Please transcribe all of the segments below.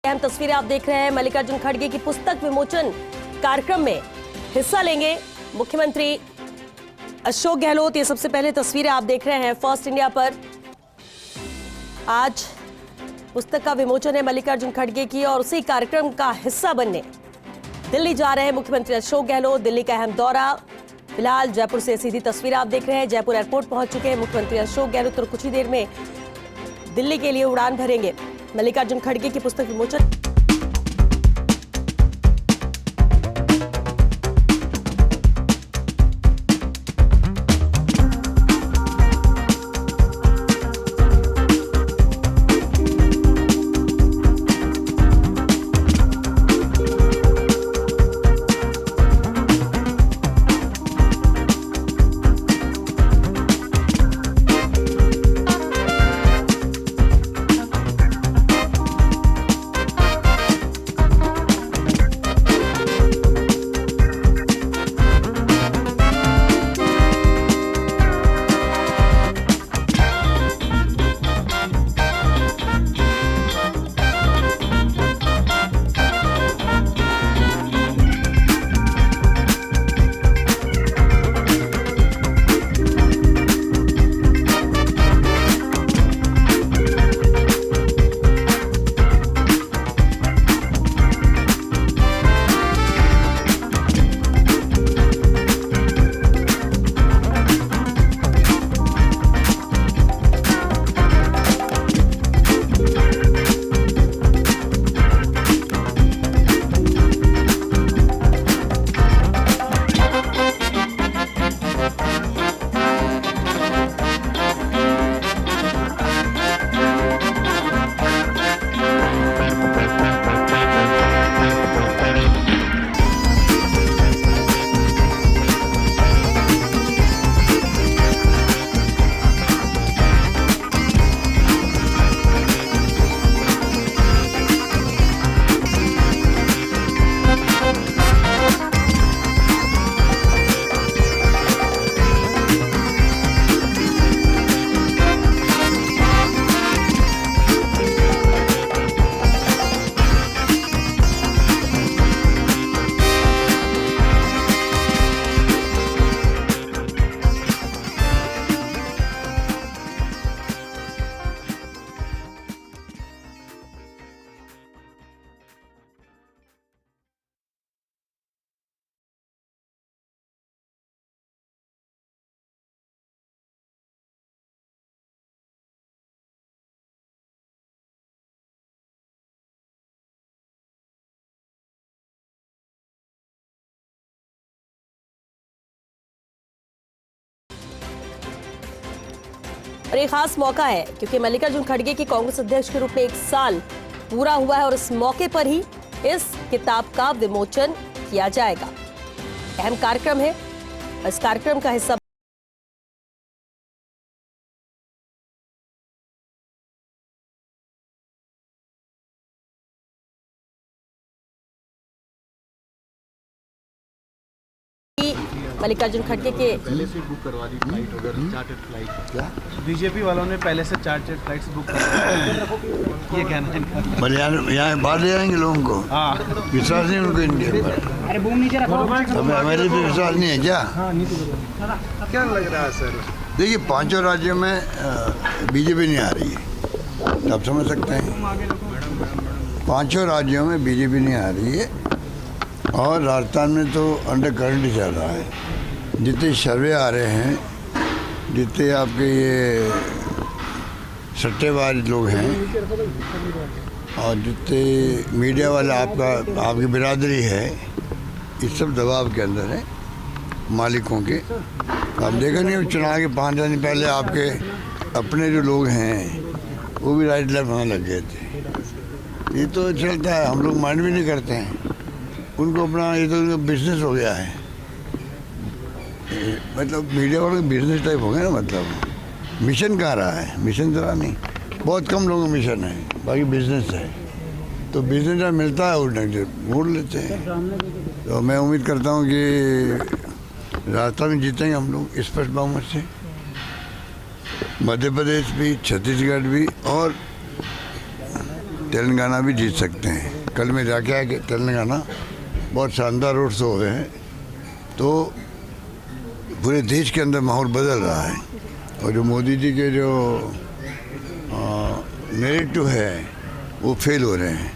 अहम तस्वीरें आप देख रहे हैं। मल्लिकार्जुन खड़गे की पुस्तक विमोचन कार्यक्रम में हिस्सा लेंगे मुख्यमंत्री अशोक गहलोत। ये सबसे पहले तस्वीरें आप देख रहे हैं फर्स्ट इंडिया पर। आज पुस्तक का विमोचन है मल्लिकार्जुन खड़गे की और उसी कार्यक्रम का हिस्सा बनने दिल्ली जा रहे हैं मुख्यमंत्री अशोक गहलोत। दिल्ली का अहम दौरा, फिलहाल जयपुर से सीधी तस्वीरें आप देख रहे हैं। जयपुर एयरपोर्ट पहुंच चुके हैं मुख्यमंत्री अशोक गहलोत और कुछ ही देर में दिल्ली के लिए उड़ान भरेंगे। मल्लिकार्जुन खड़गे की पुस्तक विमोचन। और ये खास मौका है क्योंकि मल्लिकार्जुन खड़गे के कांग्रेस अध्यक्ष के रूप में 1 साल पूरा हुआ है और इस मौके पर ही इस किताब का विमोचन किया जाएगा। अहम कार्यक्रम है। इस कार्यक्रम का हिस्सा मल्लिकार्जुन खड़गे के पहले से बुक करवा दी फ्लाइट वगैरह, चार्टर्ड फ्लाइट। क्या बीजेपी वालों ने पहले से चार्टर्ड फ्लाइट्स बुक करवा ये कहना है। बल यहाँ बाहर ले आएंगे लोगों को। हाँ, विश्वास नहीं उनको इंडिया पर। अरे बूम नीचे रखो। हमें भी विश्वास नहीं है क्या? क्या लग रहा है सर? देखिए 5 राज्यों में बीजेपी नहीं आ रही है, आप समझ सकते हैं। 5 राज्यों में बीजेपी नहीं आ रही है और राजस्थान में तो अंडर करंट ही चल रहा है। जितने सर्वे आ रहे हैं, जितने आपके ये सट्टेबाज लोग हैं और जितने मीडिया वाले आपकी बिरादरी है, इस सब दबाव के अंदर है मालिकों के। आप देखा नहीं, चुनाव के 5 दिन पहले आपके अपने जो लोग हैं वो भी राइट लेफ्ट होने लग गए थे। ये तो चलता है, हम लोग माइंड भी नहीं करते हैं उनको। अपना ये तो उनका बिजनेस हो गया है, मतलब मीडिया वालों का बिजनेस टाइप हो गया ना। मतलब मिशन कहाँ रहा है? मिशन तो रहा नहीं, बहुत कम लोगों का मिशन है, बाकी बिजनेस है। तो बिजनेस जब मिलता है वो वोट लेते हैं। तो मैं उम्मीद करता हूँ कि राजस्थान में जीतेंगे हम लोग स्पष्ट बहुमत से, मध्य प्रदेश भी, छत्तीसगढ़ भी और तेलंगाना भी जीत सकते हैं। कल मैं जाके आया कि तेलंगाना बहुत शानदार रोड शो हुए हैं, तो पूरे देश के अंदर माहौल बदल रहा है। और जो मोदी जी के जो नैरेटिव है वो फेल हो रहे हैं।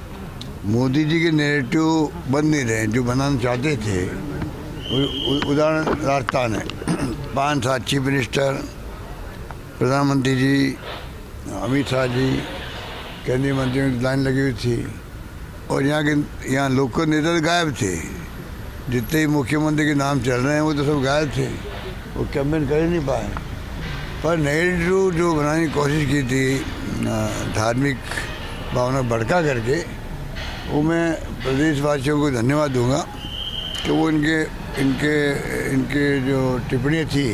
मोदी जी के नैरेटिव बन नहीं रहे हैं जो बनाना चाहते थे। उदाहरण राजस्थान है, 5 साल चीफ मिनिस्टर, प्रधानमंत्री जी, अमित शाह जी, केंद्रीय मंत्रियों की लाइन लगी हुई थी, और यहाँ लोकल नेता गायब थे। जितने ही मुख्यमंत्री के नाम चल रहे हैं वो तो सब गायब थे, वो कैंपेन कर ही नहीं पाए। पर नैरेटिव जो बनाने की कोशिश की थी धार्मिक भावना भड़का करके, वो मैं प्रदेशवासियों को धन्यवाद दूंगा कि वो इनके जो टिप्पणियाँ थी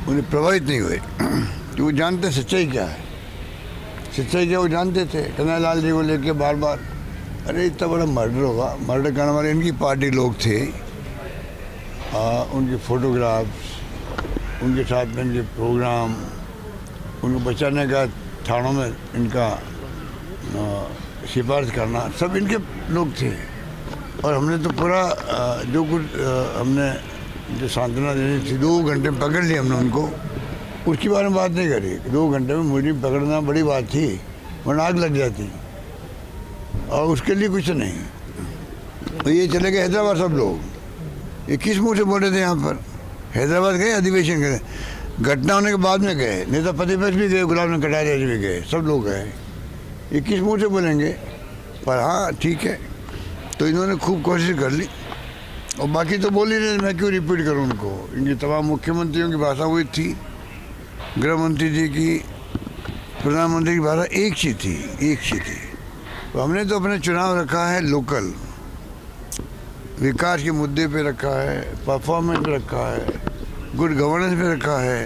उन्हें प्रभावित नहीं हुए, कि वो जानते सच्चाई क्या है। सच्चाई क्या वो जानते थे। कन्हैयालाल जी को लेके बार बार अरे इतना बड़ा मर्डर होगा, मर्डर करने वाले इनकी पार्टी लोग थे, उनके फोटोग्राफ्स, उनके साथ में इनके प्रोग्राम, उनको बचाने का थानों में इनका सिफारिश करना, सब इनके लोग थे। और हमने तो पूरा जो कुछ हमने जो सांत्वना देनी थी 2 घंटे में पकड़ लिया हमने उनको, उसके बारे में बात नहीं करी। 2 घंटे में मुझे पकड़ना बड़ी बात थी, वरना आग लग जाती। और उसके लिए कुछ नहीं। तो ये चले गए हैदराबाद सब लोग। ये किस मुँह से बोले थे यहाँ पर? हैदराबाद गए अधिवेशन गए, घटना होने के बाद में गए, नेता प्रतिपक्ष भी गए, गुलाम नबी कटारिया जी भी गए, सब लोग गए। ये किस मुँह से बोलेंगे? पर हाँ ठीक है, तो इन्होंने खूब कोशिश कर ली, और बाकी तो बोल ही रहे, मैं क्यों रिपीट करूँ उनको। इनकी तमाम मुख्यमंत्रियों की भाषा वही थी, गृह मंत्री जी की, प्रधानमंत्री की भाषा एक सी थी। तो हमने तो अपने चुनाव रखा है लोकल, विकास के मुद्दे पे रखा है, परफॉर्मेंस पे रखा है, गुड गवर्नेंस पे रखा है,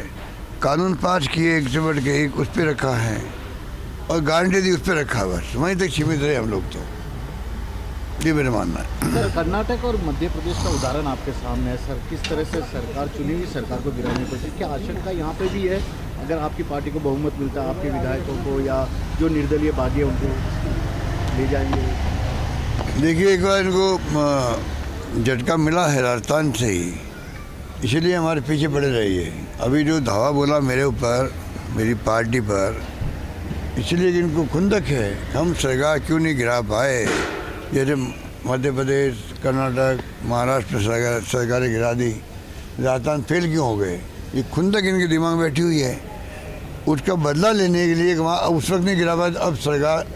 कानून पास किए एक से बढ़ के एक, उस पर रखा है, और गारंटी दी उस पर रखा है। बस वहीं तक सीमित रहे हम लोग, तो ये मेरा मानना है। सर, कर्नाटक और मध्य प्रदेश का उदाहरण आपके सामने है सर। किस तरह से सरकार चुनी हुई सरकार को गिराने की कोशिश, क्या आशंका यहाँ पे भी है अगर आपकी पार्टी को बहुमत मिलता है, आपके विधायकों को या जो निर्दलीय बागी है उनको ले जाएंगे? देखिए, एक बार इनको झटका मिला है राजस्थान से ही, इसीलिए हमारे पीछे पड़े रहिए। अभी जो धावा बोला मेरे ऊपर, मेरी पार्टी पर, इसलिए कि इनको खुंदक है हम सरकार क्यों नहीं गिरा पाए। जैसे मध्य प्रदेश, कर्नाटक, महाराष्ट्र सरकारें गिरा दी, राजस्थान फेल क्यों हो गए। ये खुंदक इनके दिमाग में बैठी हुई है, उसका बदला लेने के लिए वहाँ उस वक्त नहीं गिरा पाए, अब सरकार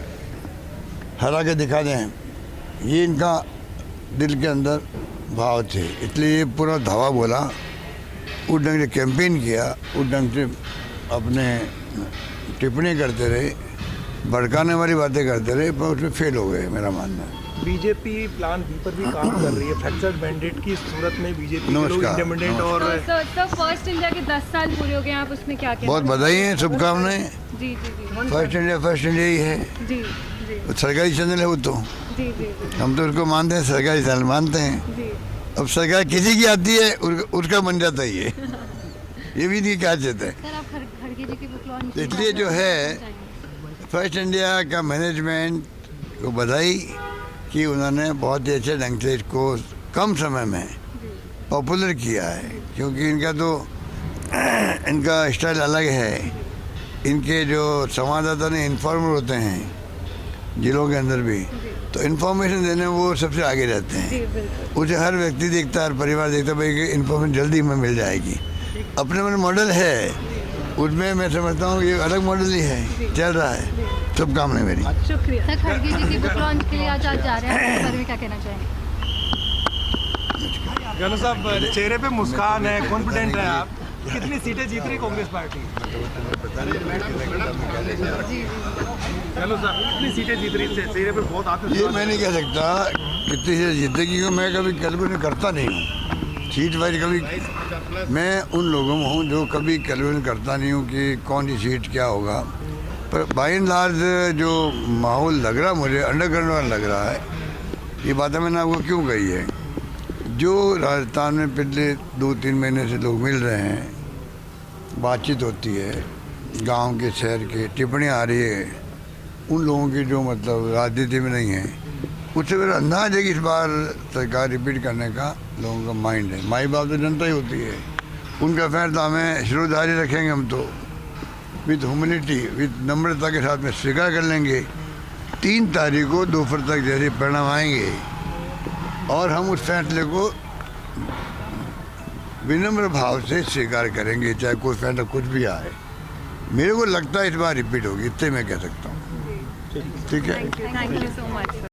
हरा के दिखा दें, ये इनका दिल के अंदर भाव थे। इसलिए ये पूरा धावा बोला, उस ढंग से कैंपेन किया, उस ढंग से अपने टिप्पणी करते रहे, भड़काने वाली बातें करते रहे, पर उसमें फेल हो गए, मेरा मानना है। बीजेपी प्लान बी पर भी काम कर रही है, फ्रैक्चर्ड मैंडेट की सूरत में बीजेपी लोग इंडिपेंडेंट। और सर फर्स्ट इंडिया के 10 साल पूरे हो गए, आप उसमें क्या कहना? बहुत बधाई है, शुभकामनाएं। जी जी जी फर्स्ट इंडिया ही है, जी जी सरकारी चैनल है वो तो, जी जी हम तो उसको मानते हैं, सरकारी चैनल मानते हैं। जी। अब सरकार किसी की आती है उसका बन जाता ही है, ये भी नहीं कहा चाहते हैं। सर, आप खड़गे जी के बुक लॉन्च, इसलिए जो है फर्स्ट इंडिया का मैनेजमेंट को बधाई कि उन्होंने बहुत ही अच्छे ढंग से इसको कम समय में पॉपुलर किया है, क्योंकि इनका तो इनका स्टाइल अलग है। इनके जो संवाददाता ने इन्फॉर्मर होते हैं जिलों के अंदर भी, तो इन्फॉर्मेशन देने में वो सबसे आगे रहते हैं। उसे हर व्यक्ति देखता है, हर परिवार देखता है भाई कि इन्फॉर्मेशन जल्दी में मिल जाएगी। अपने मन मॉडल है, उसमें मैं समझता हूँ ये अलग मॉडल ही है, चल रहा है। शुभकामनाएं मेरी। शुक्रिया। सर, खड़गे जी की बुक लॉन्च के लिए आज जा रहे हैं, इस पर भी क्या कहना चाहेंगे? गहलोत साहब, चेहरे पे मुस्कान है, कॉन्फिडेंट है आप, कितनी सीटें जीत रही कांग्रेस पार्टी? गहलोत साहब, कितनी सीटें जीत रही, चेहरे पे बहुत आत्मविश्वास। ये मैं नहीं कह सकता कितनी सीटें जीतेगी, क्योंकि मैं कभी कैलकुलेट करता नहीं हूँ सीट वाइज। कभी मैं उन लोगों में हूँ जो कभी कैलकुलेट करता नहीं हूँ कि कौन सी सीट क्या होगा। पर बाई एंड लार्ज जो माहौल लग रहा मुझे अंडरग्राउंड वाला लग रहा है। ये बातें मैंने आपको क्यों कही है, जो राजस्थान में पिछले 2-3 महीने से लोग मिल रहे हैं, बातचीत होती है, गांव के शहर के टिप्पणियाँ आ रही है, उन लोगों की जो मतलब राजनीति में नहीं है, उससे मेरा अंदाज है कि इस बार सरकार रिपीट करने का लोगों का माइंड है। माई बाप तो जनता ही होती है, उनका फैसला हमें शुरू जारी रखेंगे। हम तो विद ह्यूमिलिटी, विद नम्रता के साथ में स्वीकार कर लेंगे। 3 तारीख को दोपहर तक जैसे परिणाम आएंगे और हम उस फैसले को विनम्र भाव से स्वीकार करेंगे, चाहे कोई फैसला कुछ भी आए। मेरे को लगता है इस बार रिपीट होगी, इतने मैं कह सकता हूँ। ठीक है। Thank you so much.